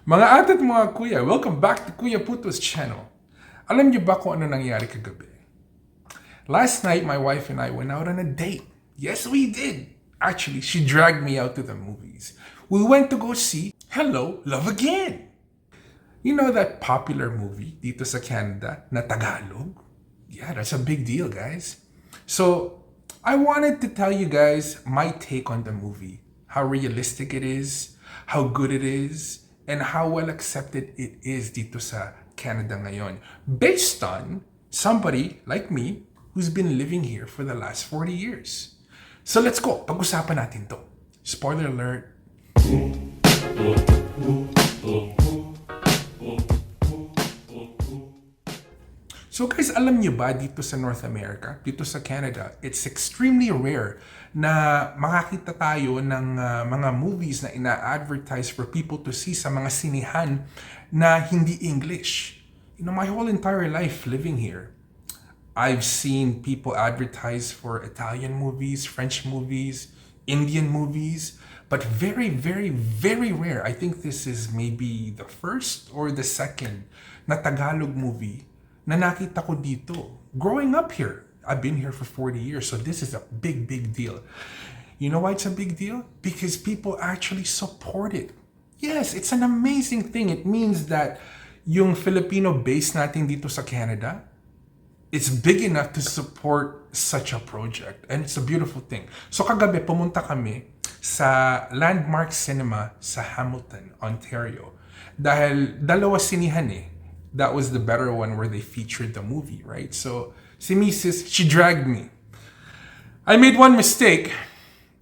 Mga ate at mga kuya, welcome back to Kuya Puto's channel. Alam niyo ba kung ano nangyari kagabi? Last night, my wife and I went out on a date. Yes, we did. Actually, she dragged me out to the movies. We went to go see Hello, Love Again. You know that popular movie dito sa Canada na Tagalog? Yeah, that's a big deal, guys. So, I wanted to tell you guys my take on the movie. How realistic it is, how good it is, and how well accepted it is dito sa Canada ngayon. Based on somebody like me who's been living here for the last 40 years. So let's go. Pag-usapan natin to. Spoiler alert. So guys, alam niyo ba dito sa North America, dito sa Canada, it's extremely rare na makakita tayo ng mga movies na ina-advertise for people to see sa mga sinihan na hindi English. You know, my whole entire life living here, I've seen people advertise for Italian movies, French movies, Indian movies, but very, very, very rare. I think this is maybe the first or the second na Tagalog movie na nakita ko dito. Growing up here, I've been here for 40 years, so this is a big, big deal. You know why it's a big deal? Because people actually support it. Yes, it's an amazing thing. It means that yung Filipino base natin dito sa Canada, it's big enough to support such a project. And it's a beautiful thing. So kagabi, pumunta kami sa Landmark Cinema sa Hamilton, Ontario. Dahil dalawa sinihan eh. That was the better one where they featured the movie, right? So, si Mrs., she dragged me. I made one mistake.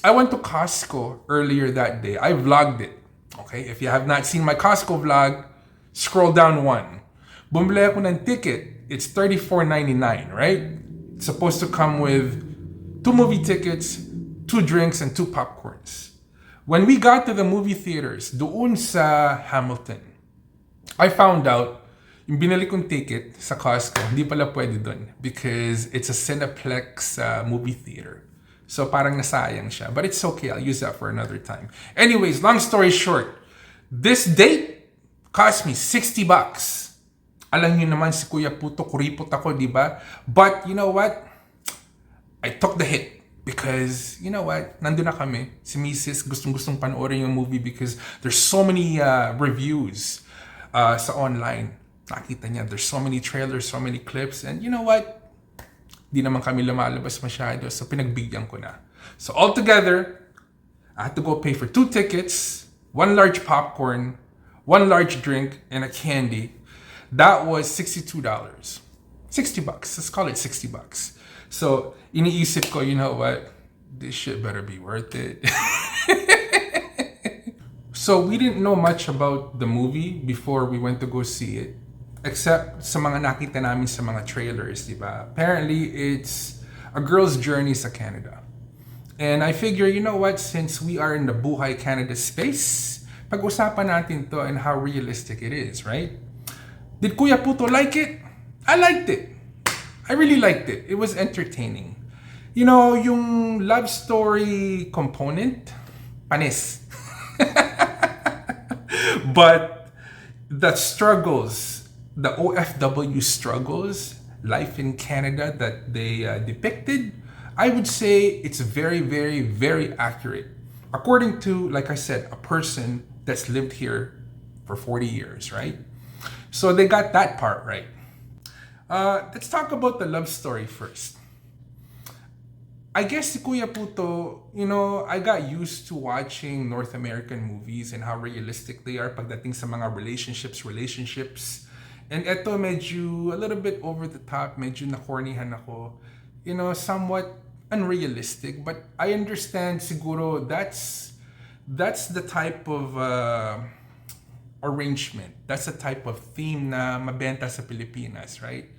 I went to Costco earlier that day. I vlogged it. Okay? If you have not seen my Costco vlog, scroll down one. Bumili ako ng ticket. It's $34.99, right? It's supposed to come with 2 movie tickets, 2 drinks, and 2 popcorns. When we got to the movie theaters, doon sa Hamilton, I found out yung binili kong ticket sa Costco, hindi pala pwede dun because it's a Cineplex movie theater. So parang nasayang siya. But it's okay, I'll use that for another time. Anyways, long story short, this date cost me $60. Alam niyo naman si Kuya Puto, kuripot ako, di ba? But you know what? I took the hit. Because, you know what, nandun na kami. Si Mrs. gustong-gustong panoorin yung movie because there's so many reviews sa online. Nakita niya, there's so many trailers, so many clips, and you know what? Di naman kami lumalabas masyado, so pinagbigyan ko na. So altogether, I had to go pay for 2 tickets, 1 large popcorn, 1 large drink, and a candy. That was $62. $60. Let's call it $60. So, iniisip ko, you know what? This shit better be worth it. So, we didn't know much about the movie before we went to go see it. Except sa mga nakita namin sa mga trailers, di ba? Apparently, it's a girl's journey sa Canada. And I figure, you know what? Since we are in the BUHAY Canada space, pag-usapan natin to and how realistic it is, right? Did Kuya Puto like it? I liked it. I really liked it. It was entertaining. You know, yung love story component, panis. But the struggles, the OFW struggles, life in Canada that they depicted, I would say it's very, very, very accurate. According to, like I said, a person that's lived here for 40 years, right? So they got that part right. Let's talk about the love story first. I guess si Kuya Puto, you know, I got used to watching North American movies and how realistic they are pagdating sa mga relationships. And eto medyo a little bit over the top, medyo na-cornyhan ako. You know, somewhat unrealistic, but I understand siguro that's the type of arrangement. That's the type of theme na mabenta sa Pilipinas, right?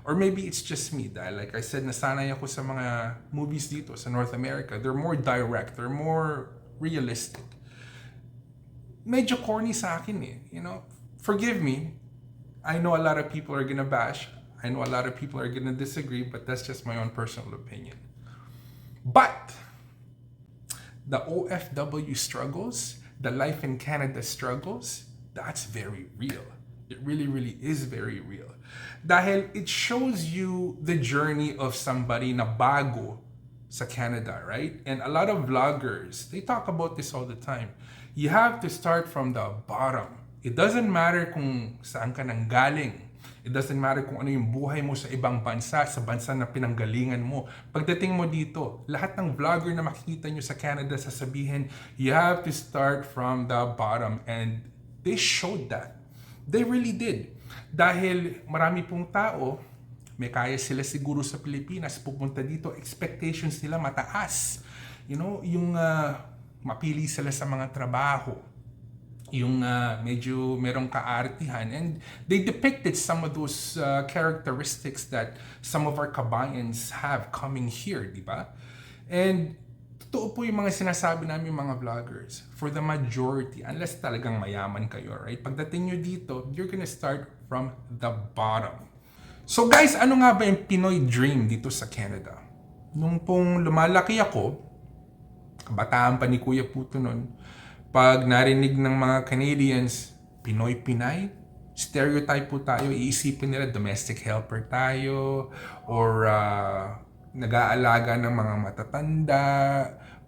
Or maybe it's just me dahil like I said, nasanay ako sa mga movies dito sa North America. They're more direct, they're more realistic. Medyo corny sa akin eh, you know? Forgive me. I know a lot of people are gonna bash. I know a lot of people are gonna disagree, but that's just my own personal opinion. But the OFW struggles, the life in Canada struggles, that's very real. It really, really is very real. Dahil it shows you the journey of somebody na bago sa Canada, right? And a lot of vloggers, they talk about this all the time. You have to start from the bottom. It doesn't matter kung saan ka nang galing. It doesn't matter kung ano yung buhay mo sa ibang bansa, sa bansa na pinanggalingan mo. Pagdating mo dito, lahat ng vlogger na makikita nyo sa Canada sasabihin, you have to start from the bottom. And they showed that. They really did. Dahil marami pong tao, may kaya sila siguro sa Pilipinas, pupunta dito, expectations nila mataas. You know, yung mapili sila sa mga trabaho, yung medyo merong kaartihan, and they depicted some of those characteristics that some of our kabayans have coming here, di ba? And totoo po yung mga sinasabi namin mga vloggers. For the majority, unless talagang mayaman kayo, right? Pagdating nyo dito, you're gonna start from the bottom. So guys, ano nga ba yung Pinoy dream dito sa Canada? Nung pong lumalaki ako, kabataan pa ni Kuya Puto nun, pag narinig ng mga Canadians, Pinoy-Pinay, stereotype po tayo, iisipin nila domestic helper tayo, or nag-aalaga ng mga matatanda,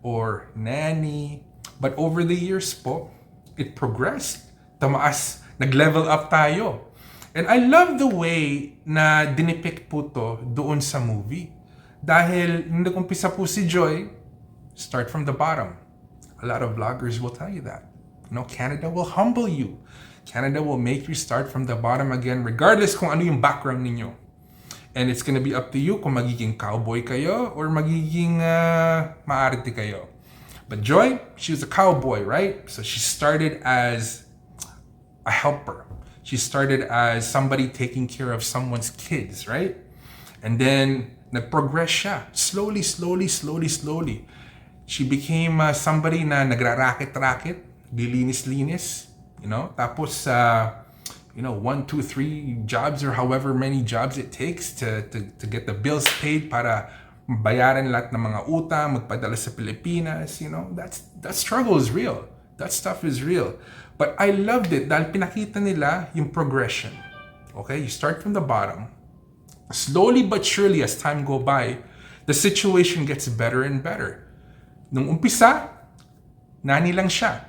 or nanny. But over the years po, it progressed. Tumaas, nag-level up tayo. And I love the way na dinipict po to doon sa movie. Dahil nung nag-umpisa po si Joy, start from the bottom. A lot of vloggers will tell you that. You know, Canada will humble you. Canada will make you start from the bottom again, regardless kung ano yung background ninyo. And it's gonna be up to you kung magiging cowboy kayo or magiging maarte kayo. But Joy, she was a cowboy, right? So she started as a helper. She started as somebody taking care of someone's kids, right? And then nag-progress siya. Slowly. She became somebody na nagra-racket-racket, dilinis-linis, you know? Tapos, 1, 2, 3 jobs or however many jobs it takes to get the bills paid para bayaran lahat ng mga utang, magpadala sa Pilipinas, you know? That struggle is real. That stuff is real. But I loved it dahil pinakita nila yung progression. Okay? You start from the bottom. Slowly but surely as time go by, the situation gets better and better. Nung umpisa, nani lang siya.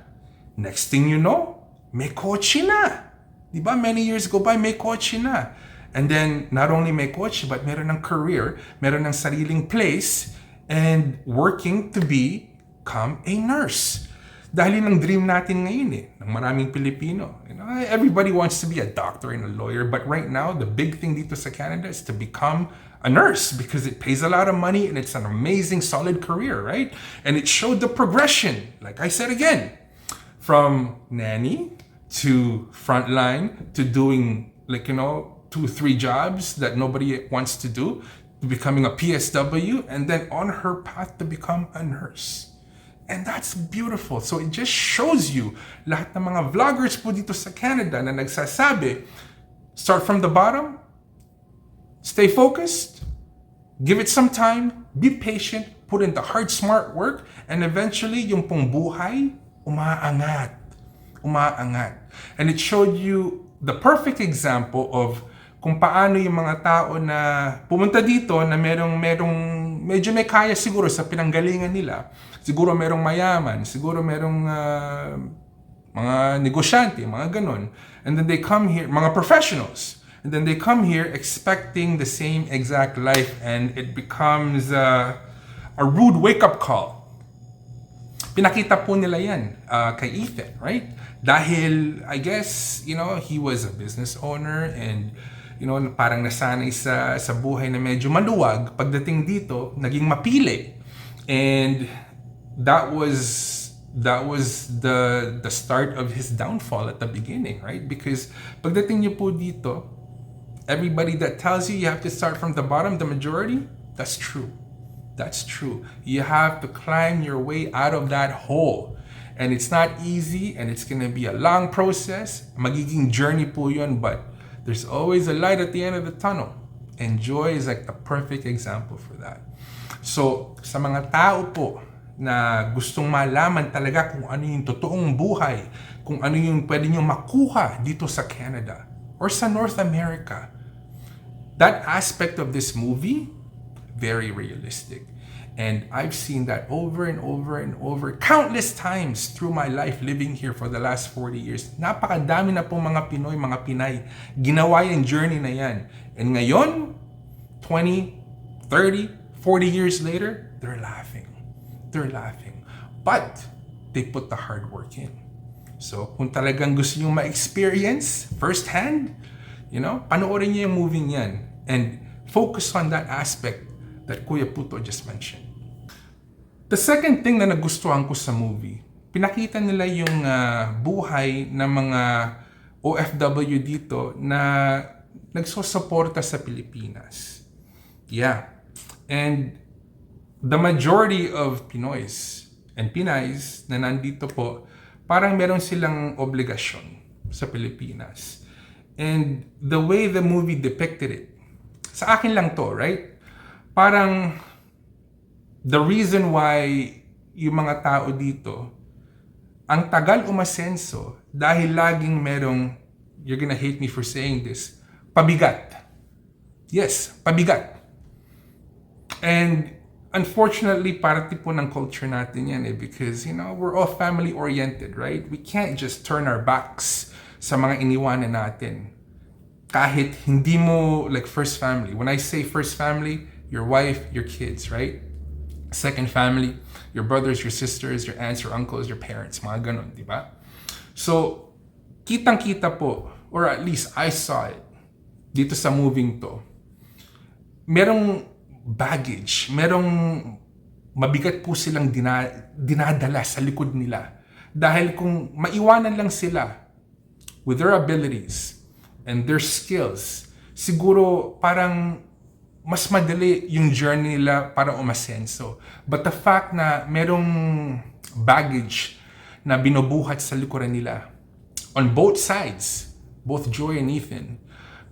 Next thing you know, may kotse na. Diba? Many years go by, may kotse na. And then, not only may kotse, but meron ng career, meron ng sariling place, and working to become a nurse. Dahil yun ang dream natin ngayon ng maraming Pilipino. You know, everybody wants to be a doctor and a lawyer, but right now, the big thing dito sa Canada is to become a nurse because it pays a lot of money and it's an amazing, solid career, right? And it showed the progression, like I said again, from nanny to frontline to doing 2-3 jobs that nobody wants to do, to becoming a PSW, and then on her path to become a nurse. And that's beautiful. So it just shows you, lahat ng mga vloggers po dito sa Canada na nagsasabi, start from the bottom, stay focused, give it some time, be patient, put in the hard, smart work, and eventually, yung pong buhay, umaangat. And it showed you the perfect example of kung paano yung mga tao na pumunta dito na merong medyo may kaya siguro sa pinanggalingan nila. Siguro merong mayaman, siguro merong mga negosyante, mga ganon. And then they come here, mga professionals. And then they come here expecting the same exact life, and it becomes a rude wake-up call. Pinakita po nila yan kay Ethan, right? Dahil, I guess, he was a business owner and, parang nasanay sa buhay na medyo maluwag. Pagdating dito, naging mapili. And that was the start of his downfall at the beginning, right? Because pagdating niyo po dito, everybody that tells you have to start from the bottom, the majority, that's true. That's true. You have to climb your way out of that hole. And it's not easy, and it's gonna be a long process. Magiging journey po yun, but there's always a light at the end of the tunnel. And joy is like the perfect example for that. So, sa mga tao po na gustong malaman talaga kung ano yung totoong buhay kung ano yung pwede nyo makuha dito sa Canada or sa North America. That aspect of this movie, very realistic. And I've seen that over and over and over countless times through my life living here for the last 40 years. Napakadami na pong mga Pinoy, mga Pinay, ginawa yung journey na yan. And ngayon, 20, 30, 40 years later, they're laughing. They're laughing. But they put the hard work in. So kung talagang gusto nyo ma-experience firsthand, panoorin nyo yung movie yan and focus on that aspect that Kuya Puto just mentioned. The second thing na nagustuhan ko sa movie, pinakita nila yung buhay ng mga OFW dito na nagsusuporta sa Pilipinas. Yeah. And the majority of Pinoys and Pinays na nandito po, parang meron silang obligasyon sa Pilipinas. And the way the movie depicted it, sa akin lang to, right? Parang the reason why yung mga tao dito ang tagal umasenso dahil laging merong, you're gonna hate me for saying this, pabigat. Yes, pabigat. And unfortunately, parte po ng culture natin yan because, we're all family-oriented, right? We can't just turn our backs sa mga iniwanan natin. Kahit hindi mo, like first family. When I say first family, your wife, your kids, right? Second family, your brothers, your sisters, your aunts, your uncles, your parents, mga ganon, di ba? So, kitang-kita po, or at least I saw it, dito sa moving to, merong baggage, merong mabigat po silang dinadala sa likod nila. Dahil kung maiwanan lang sila with their abilities and their skills, siguro parang mas madali yung journey nila para umasenso. But the fact na merong baggage na binubuhat sa likuran nila, on both sides, both Joy and Ethan,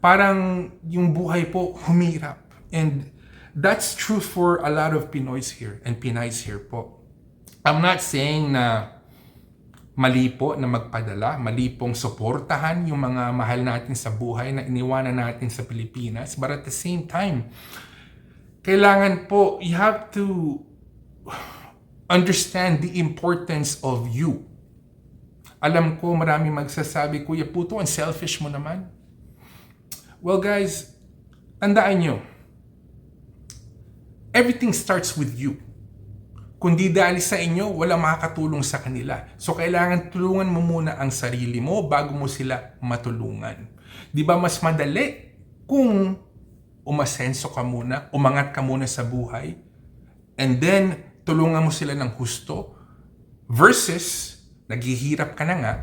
parang yung buhay po humirap. And that's true for a lot of Pinoys here and Pinays here po. I'm not saying na mali po na magpadala, mali pong suportahan yung mga mahal natin sa buhay na iniwanan natin sa Pilipinas. But at the same time, kailangan po, you have to understand the importance of you. Alam ko marami magsasabi, Kuya Puto, ang selfish mo naman. Well guys, tandaan nyo, everything starts with you. Kung di dahil sa inyo, walang makakatulong sa kanila. So kailangan tulungan mo muna ang sarili mo bago mo sila matulungan. Di ba mas madali kung umasenso ka muna, umangat ka muna sa buhay, and then tulungan mo sila ng husto versus naghihirap ka na nga,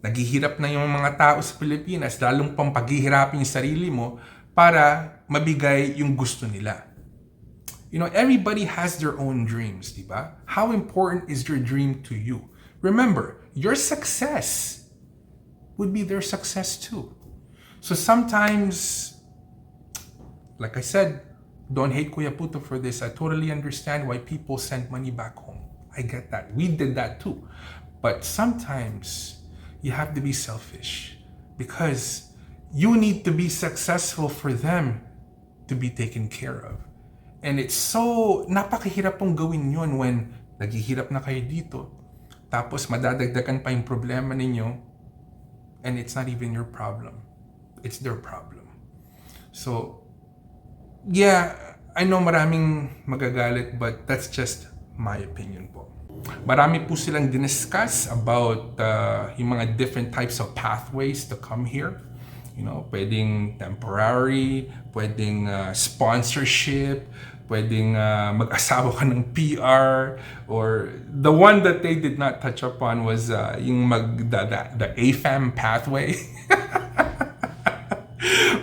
naghihirap na yung mga tao sa Pilipinas, lalong pang paghihirapin yung sarili mo para mabigay yung gusto nila. Everybody has their own dreams, di ba? How important is your dream to you? Remember, your success would be their success too. So sometimes, like I said, don't hate Kuya Puto for this. I totally understand why people send money back home. I get that. We did that too. But sometimes, you have to be selfish because you need to be successful for them to be taken care of. And it's so, napakahirap pong gawin yun when naghihirap na kayo dito. Tapos madadagdagan pa yung problema ninyo and it's not even your problem. It's their problem. So, yeah, I know maraming magagalit but that's just my opinion po. Marami po silang diniscuss about yung mga different types of pathways to come here. Pwedeng temporary, pwedeng sponsorship, pwedeng mag-asawa ka ng PR, or the one that they did not touch upon was yung the AFAM pathway.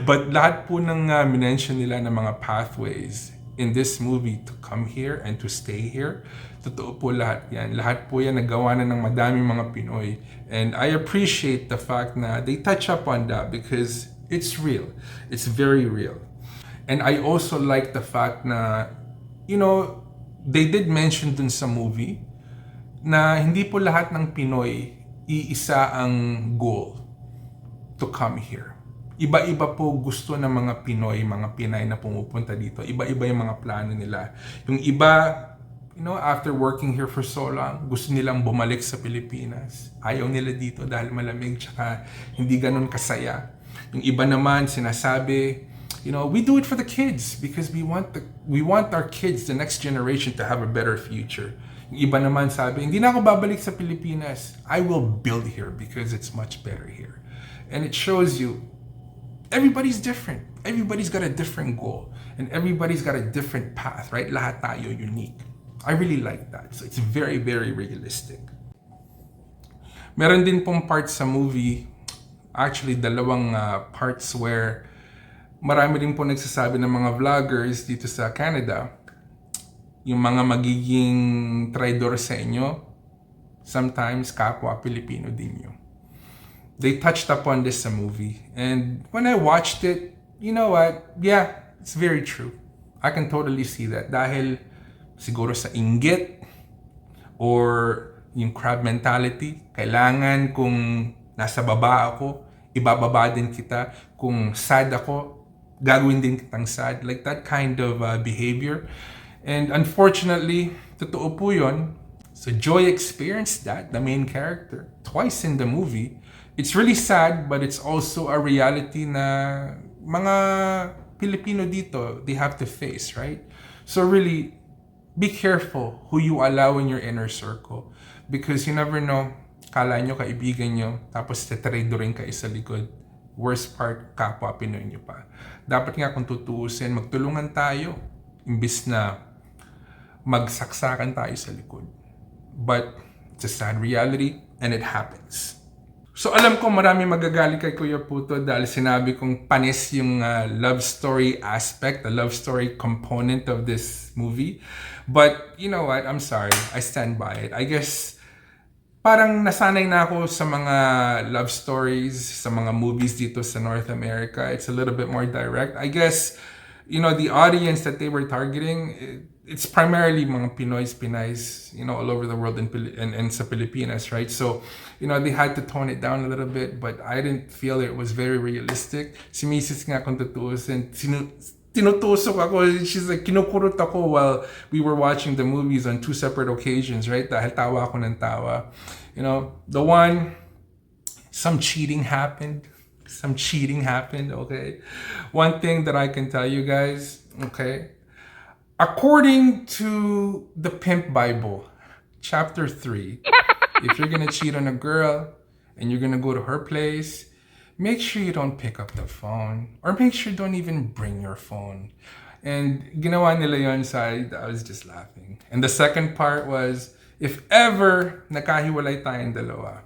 But lahat po ng minention nila ng mga pathways in this movie to come here and to stay here, totoo po lahat yan. Lahat po yan nagawa na ng madaming mga Pinoy. And I appreciate the fact na they touch up on that because it's real. It's very real. And I also like the fact na, they did mention dun sa movie na hindi po lahat ng Pinoy iisa ang goal to come here. Iba-iba po gusto ng mga Pinoy, mga Pinay na pumupunta dito. Iba-iba yung mga plano nila. Yung iba, after working here for so long, gusto nilang bumalik sa Pilipinas. Ayaw nila dito dahil malamig tsaka hindi ganun kasaya. Yung iba naman sinasabi, we do it for the kids because we want our kids, the next generation, to have a better future. Yung iba naman sabi, hindi na ako babalik sa Pilipinas. I will build here because it's much better here. And it shows you, everybody's different. Everybody's got a different goal. And everybody's got a different path, right? Lahat tayo unique. I really like that. So it's very, very realistic. Meron din pong parts sa movie, actually dalawang parts where marami din po nagsasabi ng mga vloggers dito sa Canada, yung mga magiging traidor sa inyo, sometimes kapwa Pilipino din nyo. They touched upon this sa movie. And when I watched it, you know what? Yeah, it's very true. I can totally see that. Dahil siguro sa inggit or yung crab mentality, kailangan kung nasa baba ako, ibababa din kita. Kung sad ako, gagawin din kitang sad. Like that kind of behavior. And unfortunately, totoo po yun. So Joy experienced that, the main character, twice in the movie. It's really sad, but it's also a reality na mga Pilipino dito, they have to face, right? So really, be careful who you allow in your inner circle. Because you never know, kala nyo kaibigan nyo, tapos tetrado rin kayo sa likod. Worst part, kapwa Pinoy nyo pa. Dapat nga kung tutuusin, magtulungan tayo, imbis na magsaksakan tayo sa likod. But it's a sad reality, and it happens. So alam ko marami magagalit kay Kuya Puto dahil sinabi kong panis yung love story aspect, the love story component of this movie. But you know what? I'm sorry. I stand by it. I guess parang nasanay na ako sa mga love stories, sa mga movies dito sa North America. It's a little bit more direct. I guess, the audience that they were targeting, it's primarily mga Pinoys, Pinays, all over the world and sa Pilipinas, right? So, they had to tone it down a little bit, but I didn't feel it was very realistic. Si Mrs. nga kung tutuusin, tinutusok ako. She's like, kinukurot ako while we were watching the movies on two separate occasions, right? Dahil tawa ako ng tawa. The one, some cheating happened, okay? One thing that I can tell you guys, okay? According to the Pimp Bible, chapter 3, if you're gonna cheat on a girl and you're gonna go to her place, make sure you don't pick up the phone, or make sure you don't even bring your phone. And ginawa nila yun, so I was just laughing. And the second part was, if ever nakahiwalay tayong dalawa,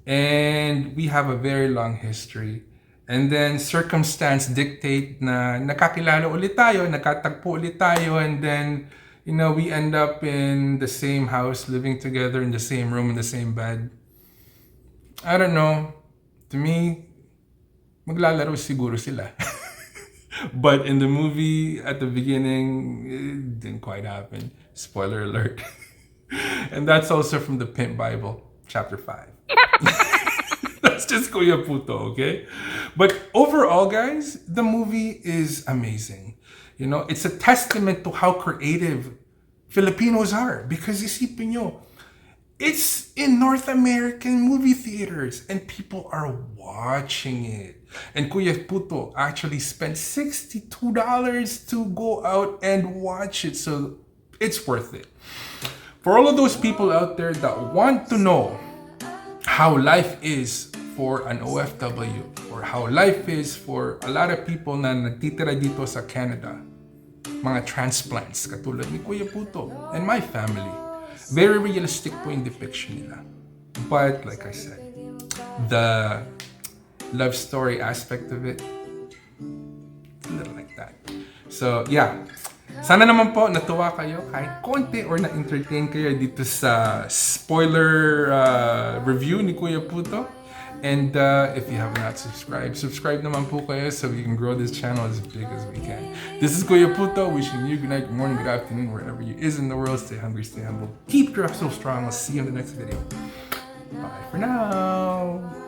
and we have a very long history, and then circumstance dictate na nakakilala ulit tayo, nakatagpo ulit tayo, and then, we end up in the same house, living together in the same room, in the same bed. I don't know. To me, maglalaro siguro sila. But in the movie, at the beginning, it didn't quite happen. Spoiler alert. And that's also from the Pimp Bible, chapter 5. That's just Kuya Puto, okay? But overall, guys, the movie is amazing. It's a testament to how creative Filipinos are. Because isipin nyo, it's in North American movie theaters and people are watching it. And Kuya Puto actually spent $62 to go out and watch it. So it's worth it. For all of those people out there that want to know how life is for an OFW, or how life is for a lot of people na nagtitira dito sa Canada, mga transplants katulad ni Kuya Puto and my family, very realistic po yung depiction nila. But like I said, the love story aspect of it, it's a little like that. So yeah, sana naman po natuwa kayo kahit konti or na-entertain kayo dito sa spoiler review ni Kuya Puto. And if you have not subscribe naman po kayo so we can grow this channel as big as we can. This is Kuya Puto wishing you good night, good morning, good afternoon, wherever you is in the world. Stay hungry, stay humble. Keep your hustle strong. I'll see you in the next video. Bye for now!